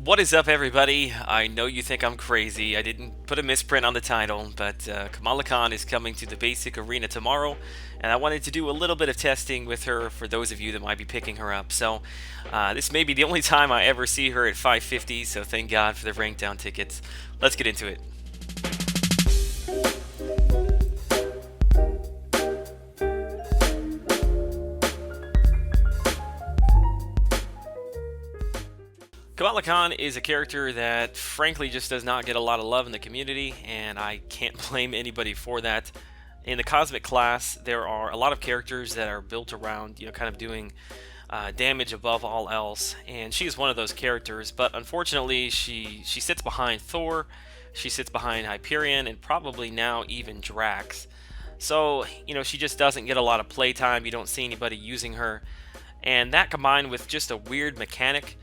What is up, everybody? I know you think I'm crazy. I didn't put a misprint on the title, but Kamala Khan is coming to the basic arena tomorrow, and I wanted to do a little bit of testing with her for those of you that might be picking her up. So, this may be the only time I ever see her at 550, so thank God for the rank down tickets. Let's get into it. Kamala Khan is a character that frankly just does not get a lot of love in the community, and I can't blame anybody for that. In the cosmic class, there are a lot of characters that are built around, kind of doing damage above all else, and she is one of those characters. But unfortunately, she sits behind Thor, she sits behind Hyperion, and probably now even Drax. So she just doesn't get a lot of playtime. You don't see anybody using her, and that combined with just a weird mechanic.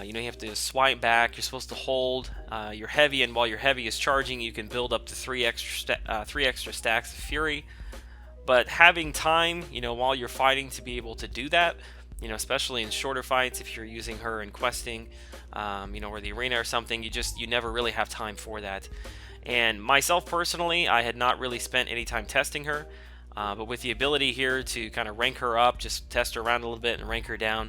You have to swipe back. You're supposed to hold. You're heavy, and while your heavy is charging, you can build up to three extra stacks of fury. But having time, while you're fighting to be able to do that, especially in shorter fights, if you're using her in questing, or the arena or something, you never really have time for that. And myself personally, I had not really spent any time testing her, but with the ability here to kind of rank her up, just test her around a little bit and rank her down.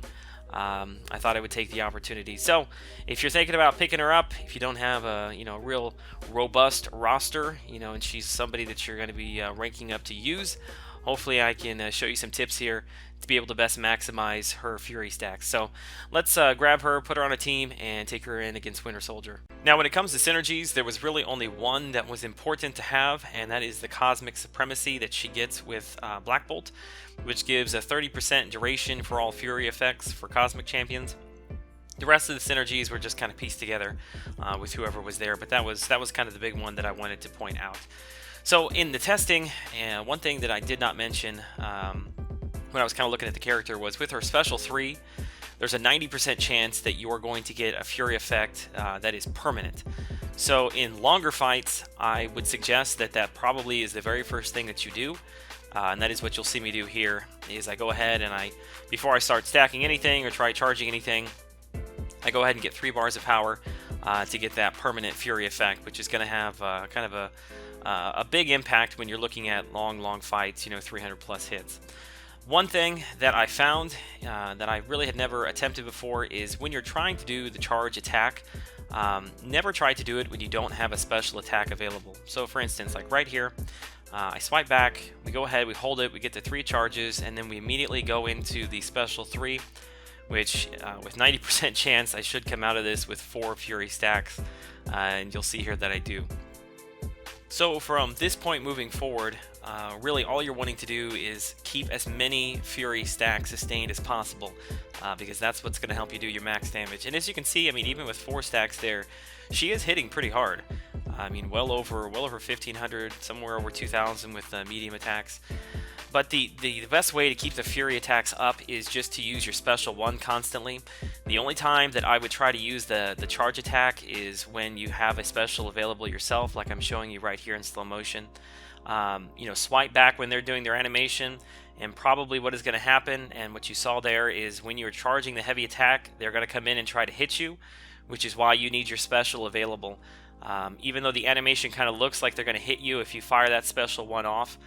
I thought I would take the opportunity. So, if you're thinking about picking her up, if you don't have a real robust roster, and she's somebody that you're going to be ranking up to use, hopefully I can show you some tips here to be able to best maximize her Fury stacks. So let's grab her, put her on a team, and take her in against Winter Soldier. Now, when it comes to synergies, there was really only one that was important to have, and that is the Cosmic Supremacy that she gets with Black Bolt, which gives a 30% duration for all Fury effects for Cosmic Champions. The rest of the synergies were just kind of pieced together with whoever was there, but that was kind of the big one that I wanted to point out. So in the testing, one thing that I did not mention when I was kind of looking at the character was with her special 3, there's a 90% chance that you are going to get a Fury effect that is permanent. So in longer fights, I would suggest that probably is the very first thing that you do. And that is what you'll see me do here, is I go ahead and before I start stacking anything or try charging anything, I go ahead and get 3 bars of power to get that permanent Fury effect, which is going to have kind of a big impact when you're looking at long fights, 300 plus hits. One thing that I found that I really had never attempted before is when you're trying to do the charge attack, never try to do it when you don't have a special attack available. So for instance, like right here, I swipe back, we go ahead, we hold it, we get the 3 charges, and then we immediately go into the special 3, which with 90% chance I should come out of this with 4 Fury stacks, and you'll see here that I do. So from this point moving forward, really all you're wanting to do is keep as many Fury stacks sustained as possible, because that's what's going to help you do your max damage. And as you can see, even with 4 stacks there, she is hitting pretty hard. Well over 1,500, somewhere over 2,000 with medium attacks. But the best way to keep the Fury attacks up is just to use your special 1 constantly. The only time that I would try to use the charge attack is when you have a special available yourself, like I'm showing you right here in slow motion. Swipe back when they're doing their animation, and probably what is going to happen, and what you saw there, is when you're charging the heavy attack, they're going to come in and try to hit you, which is why you need your special available. Even though the animation kind of looks like they're going to hit you, if you fire that special 1 off,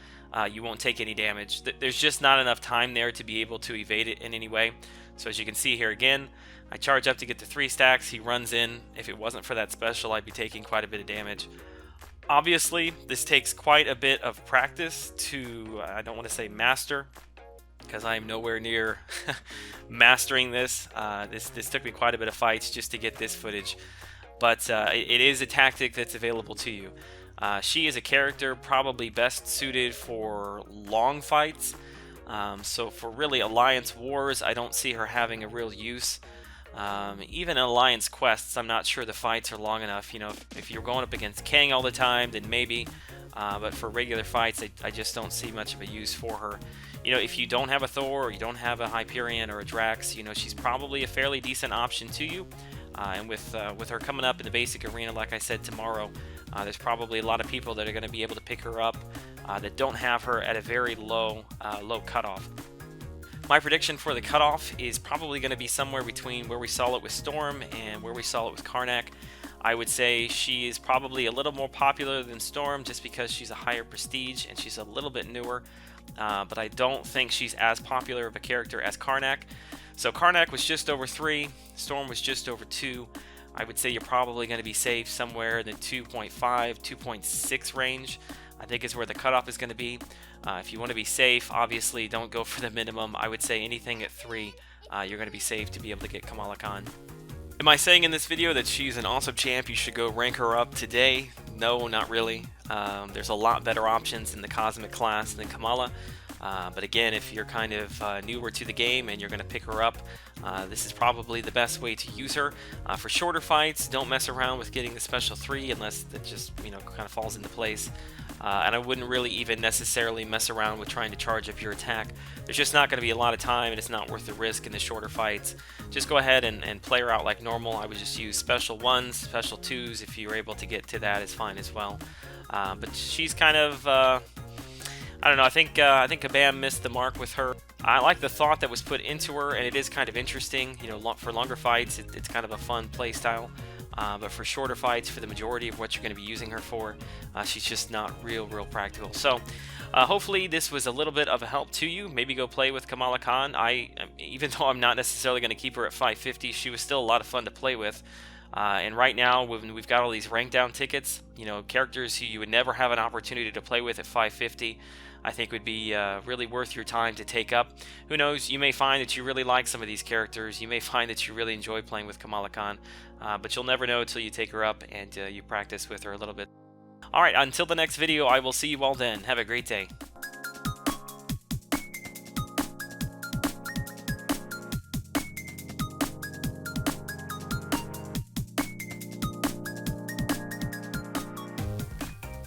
you won't take any damage. There's just not enough time there to be able to evade it in any way. So as you can see here again, I charge up to get to 3 stacks, he runs in. If it wasn't for that special, I'd be taking quite a bit of damage. Obviously, this takes quite a bit of practice to, I don't want to say master, because I am nowhere near mastering this. This took me quite a bit of fights just to get this footage. But it is a tactic that's available to you. She is a character probably best suited for long fights. So for really Alliance Wars, I don't see her having a real use. Even in Alliance Quests, I'm not sure the fights are long enough. If you're going up against Kang all the time, then maybe. But for regular fights, I just don't see much of a use for her. If you don't have a Thor, or you don't have a Hyperion or a Drax, she's probably a fairly decent option to you. And with her coming up in the basic arena, like I said, tomorrow, there's probably a lot of people that are going to be able to pick her up that don't have her at a very low cutoff. My prediction for the cutoff is probably going to be somewhere between where we saw it with Storm and where we saw it with Karnak. I would say she is probably a little more popular than Storm just because she's a higher prestige and she's a little bit newer, but I don't think she's as popular of a character as Karnak. So Karnak was just over 3, Storm was just over 2. I would say you're probably going to be safe somewhere in the 2.5, 2.6 range. I think is where the cutoff is going to be. If you want to be safe, obviously don't go for the minimum. I would say anything at 3, you're going to be safe to be able to get Kamala Khan. Am I saying in this video that she's an awesome champ, you should go rank her up today? No, not really. There's a lot better options in the Cosmic class than Kamala. But again, if you're kind of newer to the game and you're going to pick her up, this is probably the best way to use her. For shorter fights, don't mess around with getting the special 3 unless it just kind of falls into place. And I wouldn't really even necessarily mess around with trying to charge up your attack. There's just not going to be a lot of time and it's not worth the risk in the shorter fights. Just go ahead and play her out like normal. I would just use special 1s, special 2s. If you're able to get to that, is fine as well. But she's kind of... I don't know, I think Kabam missed the mark with her. I like the thought that was put into her, and it is kind of interesting. For longer fights, it's kind of a fun play style. But for shorter fights, for the majority of what you're going to be using her for, she's just not real practical. So hopefully this was a little bit of a help to you. Maybe go play with Kamala Khan. Even though I'm not necessarily going to keep her at 550, she was still a lot of fun to play with. And right now, when we've got all these rank down tickets, characters who you would never have an opportunity to play with at 550, I think would be really worth your time to take up. Who knows, you may find that you really like some of these characters. You may find that you really enjoy playing with Kamala Khan, but you'll never know until you take her up and you practice with her a little bit. Alright, until the next video, I will see you all then. Have a great day.